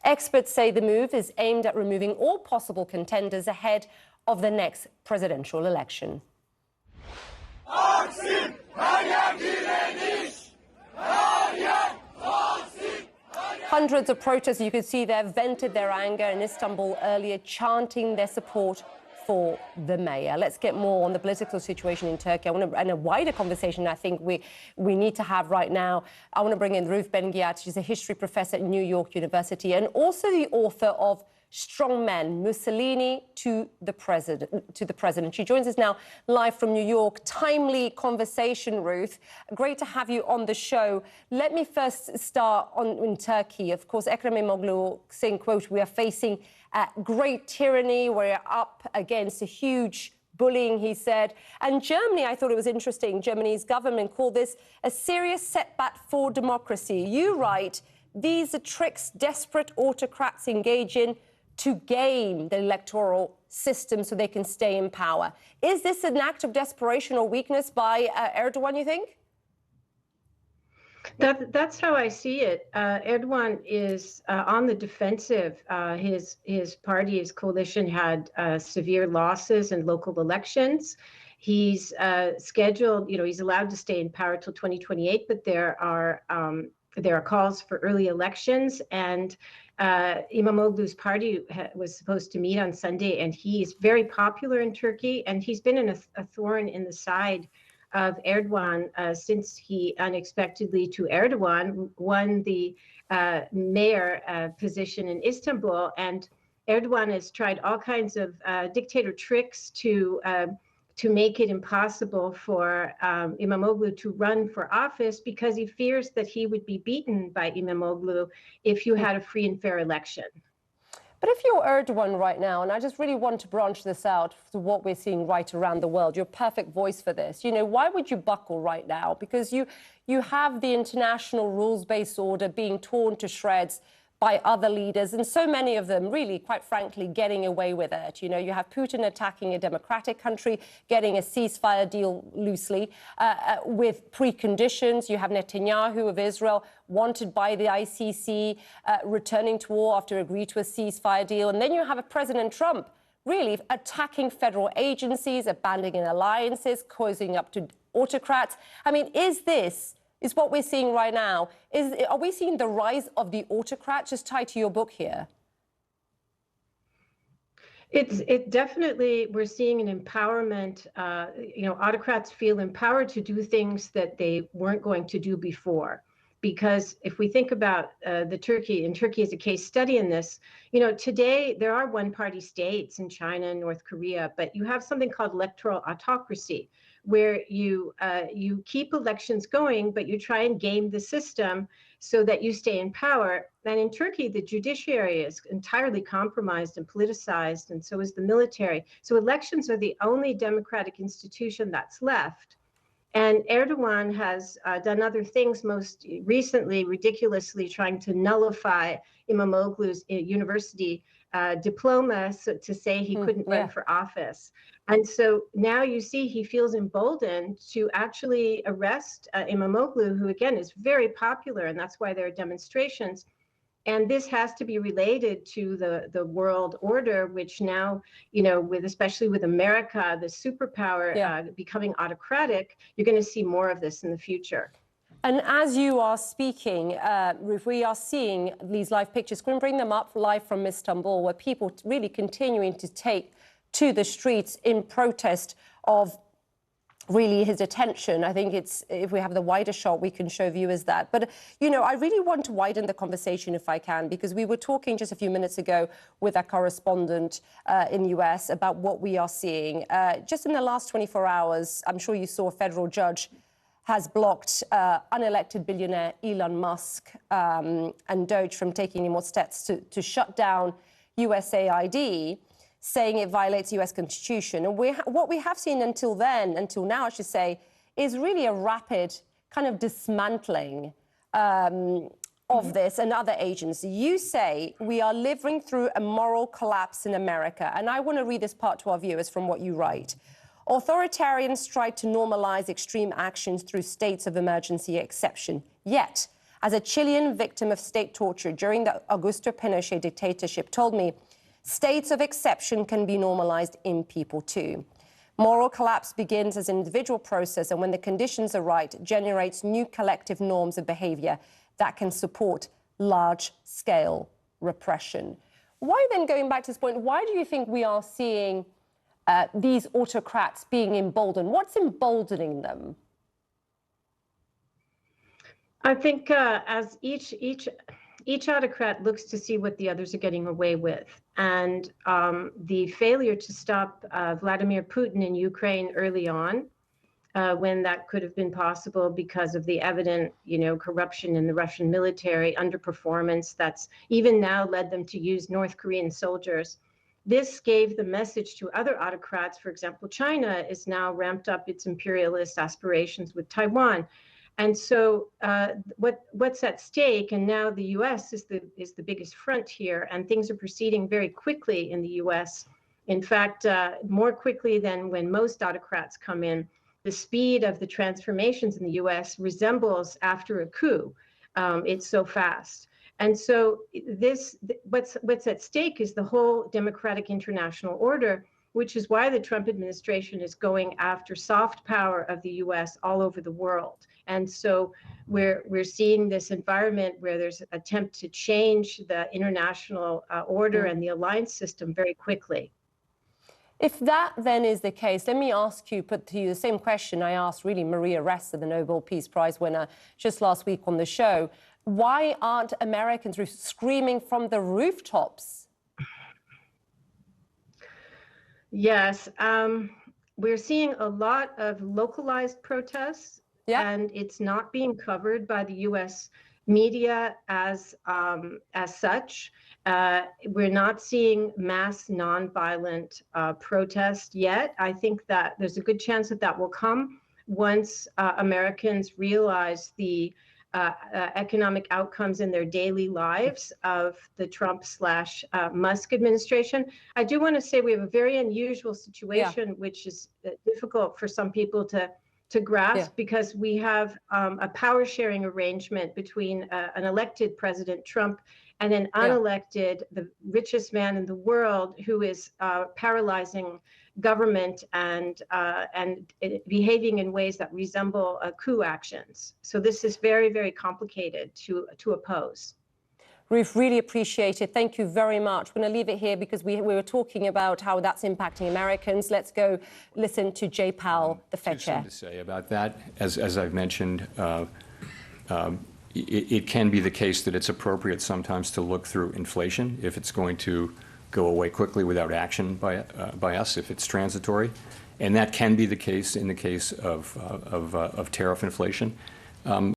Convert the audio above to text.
Experts say the move is aimed at removing all possible contenders ahead of the next presidential election. Hundreds of protesters, you can see there, vented their anger in Istanbul earlier, chanting their support for the mayor. Let's get more on the political situation in Turkey. And a wider conversation I think we need to have right now. I want to bring in Ruth Ben-Ghiat. She's a history professor at New York University and also the author of Strong Men, Mussolini to the President. She joins us now live from New York. Timely conversation, Ruth. Great to have you on the show. Let me first start in Turkey. Of course, Ekrem Imamoglu saying, quote, "We are facing great tyranny. We're up against a huge bullying," he said. And Germany, I thought it was interesting, Germany's government called this a serious setback for democracy. You write, "These are tricks desperate autocrats engage in to game the electoral system so they can stay in power." Is this an act of desperation or weakness by Erdogan, you think? That's how I see it. Erdogan is on the defensive. His party, his coalition had severe losses in local elections. He's scheduled, he's allowed to stay in power till 2028, but there are calls for early elections, and Imamoglu's party was supposed to meet on Sunday, and he's very popular in Turkey, and he's been a thorn in the side of Erdogan since he unexpectedly to Erdogan won the mayor position in Istanbul. And Erdogan has tried all kinds of dictator tricks to make it impossible for Imamoglu to run for office, because he fears that he would be beaten by Imamoglu if you had a free and fair election. But if you're Erdogan right now, and I just really want to branch this out to what we're seeing right around the world, you're a perfect voice for this. Why would you buckle right now? Because you have the international rules-based order being torn to shreds by other leaders, and so many of them really, quite frankly, getting away with it. You have Putin attacking a democratic country, getting a ceasefire deal loosely with preconditions. You have Netanyahu of Israel, wanted by the ICC, returning to war after agreeing to a ceasefire deal. And then you have a President Trump really attacking federal agencies, abandoning alliances, cozying up to autocrats. I mean, is what we're seeing right now, are we seeing the rise of the autocrat, just tied to your book here? It definitely, we're seeing an empowerment. Autocrats feel empowered to do things that they weren't going to do before. Because if we think about Turkey is a case study in this, today there are one-party states in China and North Korea, but you have something called electoral autocracy, where you keep elections going, but you try and game the system so that you stay in power. And in Turkey, the judiciary is entirely compromised and politicized, and so is the military. So elections are the only democratic institution that's left. And Erdogan has done other things, most recently, ridiculously trying to nullify Imamoglu's university diploma to say he couldn't run for office. And so now you see he feels emboldened to actually arrest Imamoglu, who, again, is very popular, and that's why there are demonstrations. And this has to be related to the world order, which now, especially with America, the superpower, becoming autocratic, you're going to see more of this in the future. And as you are speaking, Ruth, we are seeing these live pictures. Can we bring them up live from Istanbul, where people really continuing to take to the streets in protest of really his attention. I think if we have the wider shot, we can show viewers that. But, I really want to widen the conversation if I can, because we were talking just a few minutes ago with our correspondent in the US about what we are seeing. Just in the last 24 hours, I'm sure you saw a federal judge has blocked unelected billionaire Elon Musk and Doge from taking any more steps to shut down USAID, saying it violates the US Constitution. And what we have seen until now, I should say, is really a rapid kind of dismantling of this and other agencies. You say we are living through a moral collapse in America. And I want to read this part to our viewers from what you write. Authoritarians tried to normalize extreme actions through states of emergency exception. Yet, as a Chilean victim of state torture during the Augusto Pinochet dictatorship, told me, states of exception can be normalized in people too. Moral collapse begins as an individual process, and when the conditions are right, generates new collective norms of behavior that can support large-scale repression. Why then, going back to this point, why do you think we are seeing these autocrats being emboldened? What's emboldening them? I think as each autocrat looks to see what the others are getting away with, and the failure to stop Vladimir Putin in Ukraine early on, when that could have been possible because of the evident, corruption in the Russian military, underperformance that's even now led them to use North Korean soldiers. This gave the message to other autocrats. For example, China is now ramped up its imperialist aspirations with Taiwan. And so what's at stake, and now the U.S. is the biggest front here, and things are proceeding very quickly in the U.S. In fact, more quickly than when most autocrats come in. The speed of the transformations in the U.S. resembles after a coup. It's so fast. And so what's at stake is the whole democratic international order, which is why the Trump administration is going after soft power of the U.S. all over the world. And so we're seeing this environment where there's an attempt to change the international order and the alliance system very quickly. If that then is the case, let me put to you the same question I asked really Maria Ressa, the Nobel Peace Prize winner, just last week on the show. Why aren't Americans screaming from the rooftops? Yes, we're seeing a lot of localized protests, and it's not being covered by the U.S. media as such. We're not seeing mass nonviolent protest yet. I think that there's a good chance that will come once Americans realize the economic outcomes in their daily lives of the Trump/Musk administration. I do want to say we have a very unusual situation, which is difficult for some people to grasp, because we have a power sharing arrangement between an elected President Trump and an unelected, the richest man in the world, who is paralyzing government and behaving in ways that resemble coup actions. So this is very, very complicated to oppose. Ruth, really appreciate it. Thank you very much. We're going to leave it here because we were talking about how that's impacting Americans. Let's go listen to Jay Powell, the Fed chair. To say about that, as I've mentioned, it can be the case that it's appropriate sometimes to look through inflation if it's going to go away quickly without action by us, if it's transitory, and that can be the case in the case of tariff inflation.